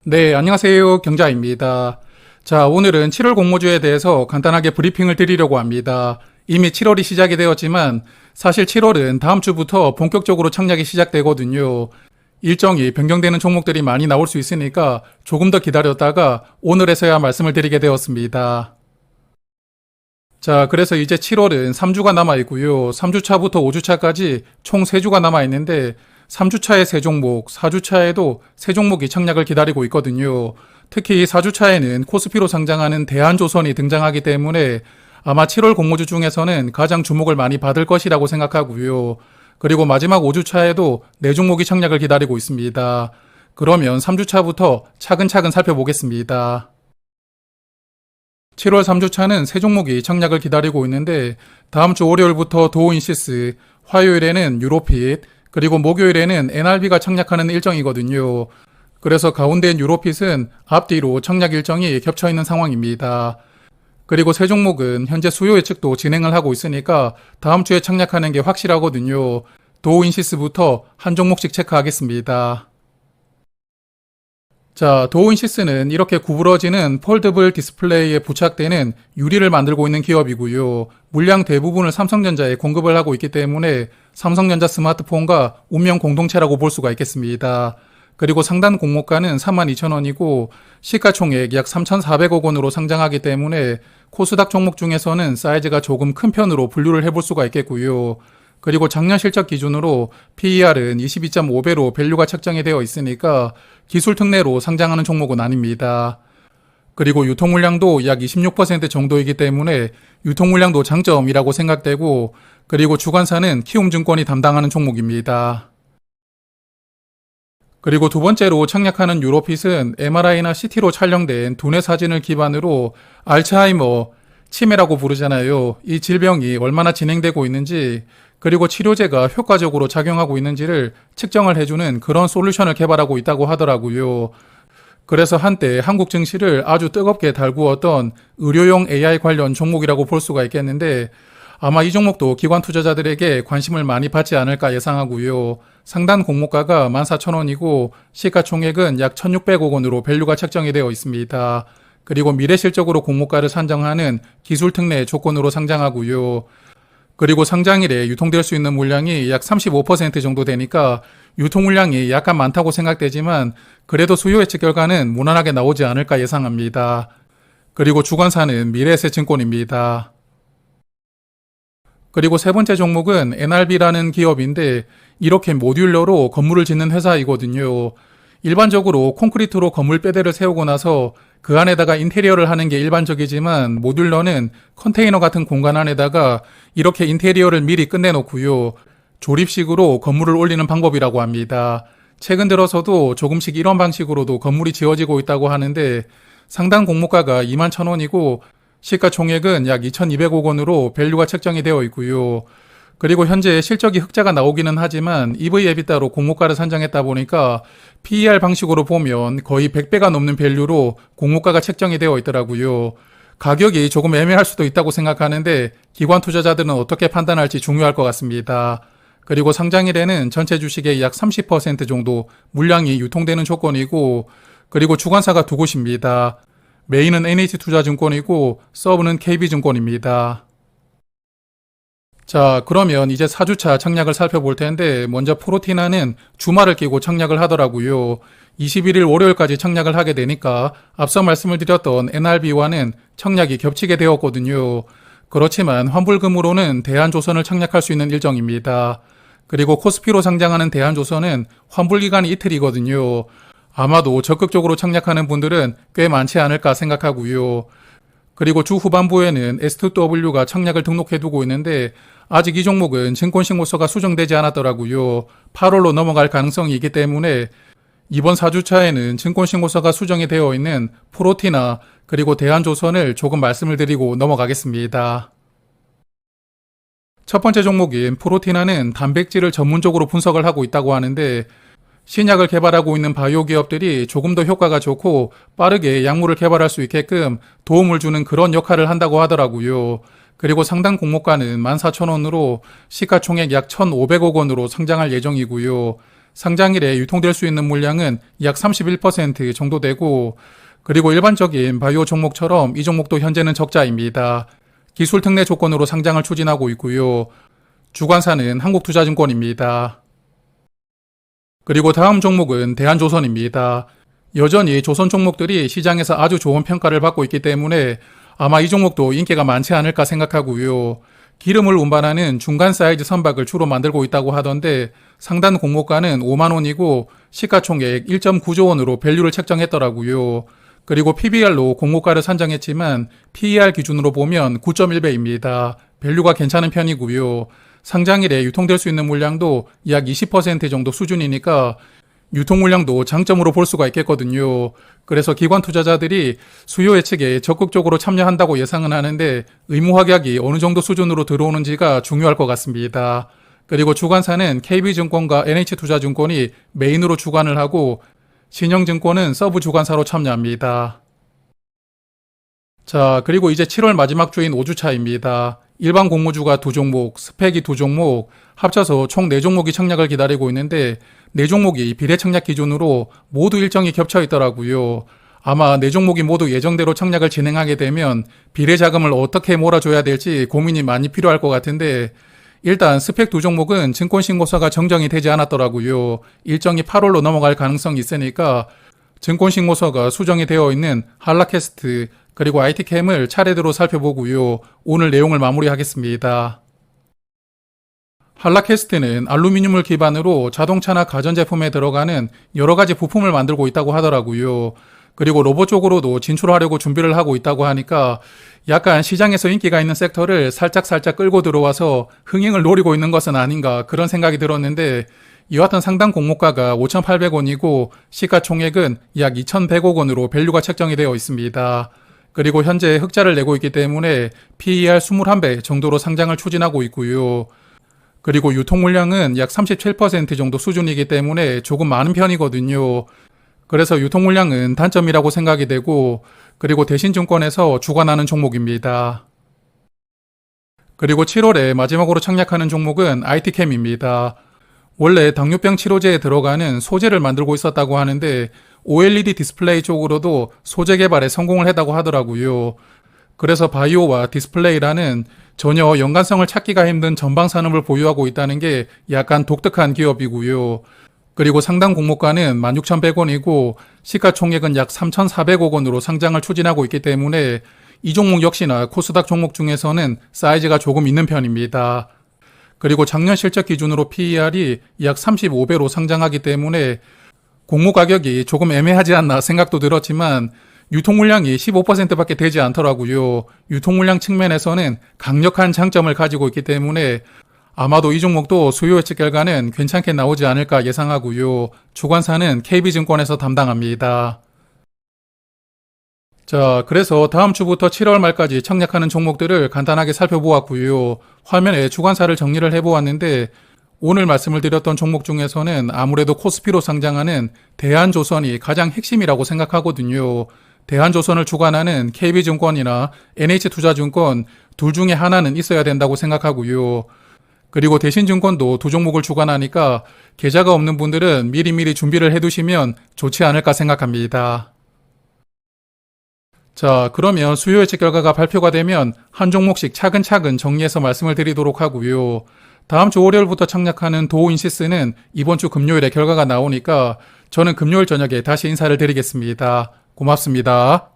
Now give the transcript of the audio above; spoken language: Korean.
네, 안녕하세요. 경자입니다. 자, 오늘은 7월 공모주에 대해서 간단하게 브리핑을 드리려고 합니다. 이미 7월이 시작이 되었지만 사실 7월은 다음 주부터 본격적으로 착약이 시작되거든요. 일정이 변경되는 종목들이 많이 나올 수 있으니까 조금 더 기다렸다가 오늘에서야 말씀을 드리게 되었습니다. 자, 그래서 이제 7월은 3주가 남아있고요. 3주차부터 5주차까지 총 3주가 남아있는데 3주차에 3종목, 4주차에도 3종목이 착약을 기다리고 있거든요. 특히 4주차에는 코스피로 상장하는 대한조선이 등장하기 때문에 아마 7월 공모주 중에서는 가장 주목을 많이 받을 것이라고 생각하고요. 그리고 마지막 5주차에도 4종목이 착약을 기다리고 있습니다. 그러면 3주차부터 차근차근 살펴보겠습니다. 7월 3주차는 3종목이 착약을 기다리고 있는데 다음 주 월요일부터 도우인시스, 화요일에는 유로핏, 그리고 목요일에는 NRB가 착약하는 일정이거든요. 그래서 가운데인 유로핏은 앞뒤로 착약 일정이 겹쳐있는 상황입니다. 그리고 3종목은 현재 수요 예측도 진행을 하고 있으니까 다음 주에 착약하는 게 확실하거든요. 도우인시스부터 한 종목씩 체크하겠습니다. 자, 도우인시스는 이렇게 구부러지는 폴더블 디스플레이에 부착되는 유리를 만들고 있는 기업이고요. 물량 대부분을 삼성전자에 공급을 하고 있기 때문에 삼성전자 스마트폰과 운명 공동체라고 볼 수가 있겠습니다. 그리고 상단 공모가는 32,000원이고 시가총액 약 3,400억 원으로 상장하기 때문에 코스닥 종목 중에서는 사이즈가 조금 큰 편으로 분류를 해볼 수가 있겠고요. 그리고 작년 실적 기준으로 PER은 22.5배로 밸류가 책정이 되어 있으니까 기술 특례로 상장하는 종목은 아닙니다. 그리고 유통 물량도 약 26% 정도이기 때문에 유통 물량도 장점이라고 생각되고, 그리고 주관사는 키움증권이 담당하는 종목입니다. 그리고 두 번째로 착약하는 유로핏은 MRI나 CT로 촬영된 두뇌 사진을 기반으로 알츠하이머, 치매라고 부르잖아요. 이 질병이 얼마나 진행되고 있는지, 그리고 치료제가 효과적으로 작용하고 있는지를 측정을 해주는 그런 솔루션을 개발하고 있다고 하더라고요. 그래서 한때 한국 증시를 아주 뜨겁게 달구었던 의료용 AI 관련 종목이라고 볼 수가 있겠는데 아마 이 종목도 기관 투자자들에게 관심을 많이 받지 않을까 예상하고요. 상단 공모가가 14,000원이고 시가총액은 약 1,600억 원으로 밸류가 책정이 되어 있습니다. 그리고 미래실적으로 공모가를 산정하는 기술특례 조건으로 상장하고요. 그리고 상장일에 유통될 수 있는 물량이 약 35% 정도 되니까 유통 물량이 약간 많다고 생각되지만 그래도 수요 예측 결과는 무난하게 나오지 않을까 예상합니다. 그리고 주관사는 미래에셋증권입니다. 그리고 세 번째 종목은 NRB라는 기업인데 이렇게 모듈러로 건물을 짓는 회사이거든요. 일반적으로 콘크리트로 건물 뼈대를 세우고 나서 그 안에다가 인테리어를 하는 게 일반적이지만 모듈러는 컨테이너 같은 공간 안에다가 이렇게 인테리어를 미리 끝내놓고요. 조립식으로 건물을 올리는 방법이라고 합니다. 최근 들어서도 조금씩 이런 방식으로도 건물이 지어지고 있다고 하는데 상단 공모가가 21,000원이고 시가총액은 약 2,200억 원으로 밸류가 책정이 되어 있고요. 그리고 현재 실적이 흑자가 나오기는 하지만 EV/EBITDA로 공모가를 산정했다 보니까 PER 방식으로 보면 거의 100배가 넘는 밸류로 공모가가 책정이 되어 있더라고요. 가격이 조금 애매할 수도 있다고 생각하는데 기관 투자자들은 어떻게 판단할지 중요할 것 같습니다. 그리고 상장일에는 전체 주식의 약 30% 정도 물량이 유통되는 조건이고, 그리고 주관사가 두 곳입니다. 메인은 NH투자증권이고 서브는 KB증권입니다. 자, 그러면 이제 4주차 착약을 살펴볼 텐데 먼저 프로티나는 주말을 끼고 착약을 하더라고요. 21일 월요일까지 착약을 하게 되니까 앞서 말씀을 드렸던 NRB와는 착약이 겹치게 되었거든요. 그렇지만 환불금으로는 대한조선을 착약할 수 있는 일정입니다. 그리고 코스피로 상장하는 대한조선은 환불기간이 이틀이거든요. 아마도 적극적으로 착약하는 분들은 꽤 많지 않을까 생각하고요. 그리고 주 후반부에는 S2W가 착약을 등록해두고 있는데 아직 이 종목은 증권신고서가 수정되지 않았더라고요. 8월로 넘어갈 가능성이 있기 때문에 이번 4주차에는 증권신고서가 수정이 되어 있는 프로티나 그리고 대한조선을 조금 말씀을 드리고 넘어가겠습니다. 첫 번째 종목인 프로티나는 단백질을 전문적으로 분석을 하고 있다고 하는데 신약을 개발하고 있는 바이오 기업들이 조금 더 효과가 좋고 빠르게 약물을 개발할 수 있게끔 도움을 주는 그런 역할을 한다고 하더라고요. 그리고 상단 공모가는 14,000원으로 시가총액 약 1,500억 원으로 상장할 예정이고요. 상장일에 유통될 수 있는 물량은 약 31% 정도 되고, 그리고 일반적인 바이오 종목처럼 이 종목도 현재는 적자입니다. 기술 특례 조건으로 상장을 추진하고 있고요. 주관사는 한국투자증권입니다. 그리고 다음 종목은 대한조선입니다. 여전히 조선 종목들이 시장에서 아주 좋은 평가를 받고 있기 때문에 아마 이 종목도 인기가 많지 않을까 생각하고요. 기름을 운반하는 중간 사이즈 선박을 주로 만들고 있다고 하던데 상단 공모가는 5만원이고 시가총액 1.9조 원으로 밸류를 책정했더라고요. 그리고 PBR로 공모가를 산정했지만 PER 기준으로 보면 9.1배입니다. 밸류가 괜찮은 편이고요. 상장일에 유통될 수 있는 물량도 약 20% 정도 수준이니까 유통 물량도 장점으로 볼 수가 있겠거든요. 그래서 기관 투자자들이 수요 예측에 적극적으로 참여한다고 예상은 하는데 의무 확약이 어느 정도 수준으로 들어오는지가 중요할 것 같습니다. 그리고 주관사는 KB증권과 NH투자증권이 메인으로 주관을 하고 신영증권은 서브 주관사로 참여합니다. 자, 그리고 이제 7월 마지막 주인 5주차입니다. 일반 공모주가 2종목, 스펙이 2종목, 합쳐서 총 4종목이 청약을 기다리고 있는데 4종목이 비례 청약 기준으로 모두 일정이 겹쳐 있더라고요. 아마 4종목이 모두 예정대로 청약을 진행하게 되면 비례 자금을 어떻게 몰아줘야 될지 고민이 많이 필요할 것 같은데 일단 스펙 2종목은 증권신고서가 정정이 되지 않았더라고요. 일정이 8월로 넘어갈 가능성이 있으니까 증권신고서가 수정이 되어 있는 한라캐스트 그리고 IT캠을 차례대로 살펴보고요. 오늘 내용을 마무리하겠습니다. 한라캐스트는 알루미늄을 기반으로 자동차나 가전제품에 들어가는 여러 가지 부품을 만들고 있다고 하더라고요. 그리고 로봇 쪽으로도 진출하려고 준비를 하고 있다고 하니까 약간 시장에서 인기가 있는 섹터를 살짝 끌고 들어와서 흥행을 노리고 있는 것은 아닌가 그런 생각이 들었는데 여하튼 상당 공모가가 5,800원이고 시가총액은 약 2,100억 원으로 밸류가 책정이 되어 있습니다. 그리고 현재 흑자를 내고 있기 때문에 PER 21배 정도로 상장을 추진하고 있고요. 그리고 유통 물량은 약 37% 정도 수준이기 때문에 조금 많은 편이거든요. 그래서 유통 물량은 단점이라고 생각이 되고 그리고 대신증권에서 주관하는 종목입니다. 그리고 7월에 마지막으로 청약하는 종목은 IT캠입니다. 원래 당뇨병 치료제에 들어가는 소재를 만들고 있었다고 하는데 OLED 디스플레이 쪽으로도 소재 개발에 성공을 했다고 하더라고요. 그래서 바이오와 디스플레이라는 전혀 연관성을 찾기가 힘든 전방 산업을 보유하고 있다는 게 약간 독특한 기업이고요. 그리고 상당 공모가는 16,100원이고 시가총액은 약 3,400억 원으로 상장을 추진하고 있기 때문에 이 종목 역시나 코스닥 종목 중에서는 사이즈가 조금 있는 편입니다. 그리고 작년 실적 기준으로 PER이 약 35배로 상장하기 때문에 공모 가격이 조금 애매하지 않나 생각도 들었지만 유통 물량이 15%밖에 되지 않더라고요. 유통 물량 측면에서는 강력한 장점을 가지고 있기 때문에 아마도 이 종목도 수요 예측 결과는 괜찮게 나오지 않을까 예상하고요. 주관사는 KB증권에서 담당합니다. 자, 그래서 다음 주부터 7월 말까지 청약하는 종목들을 간단하게 살펴보았고요. 화면에 주관사를 정리를 해보았는데 오늘 말씀을 드렸던 종목 중에서는 아무래도 코스피로 상장하는 대한조선이 가장 핵심이라고 생각하거든요. 대한조선을 주관하는 KB증권이나 NH투자증권 둘 중에 하나는 있어야 된다고 생각하고요. 그리고 대신증권도 2종목을 주관하니까 계좌가 없는 분들은 미리미리 준비를 해두시면 좋지 않을까 생각합니다. 자, 그러면 수요 예측 결과가 발표가 되면 한 종목씩 차근차근 정리해서 말씀을 드리도록 하고요. 다음 주 월요일부터 청약하는 도우인시스는 이번 주 금요일에 결과가 나오니까 저는 금요일 저녁에 다시 인사를 드리겠습니다. 고맙습니다.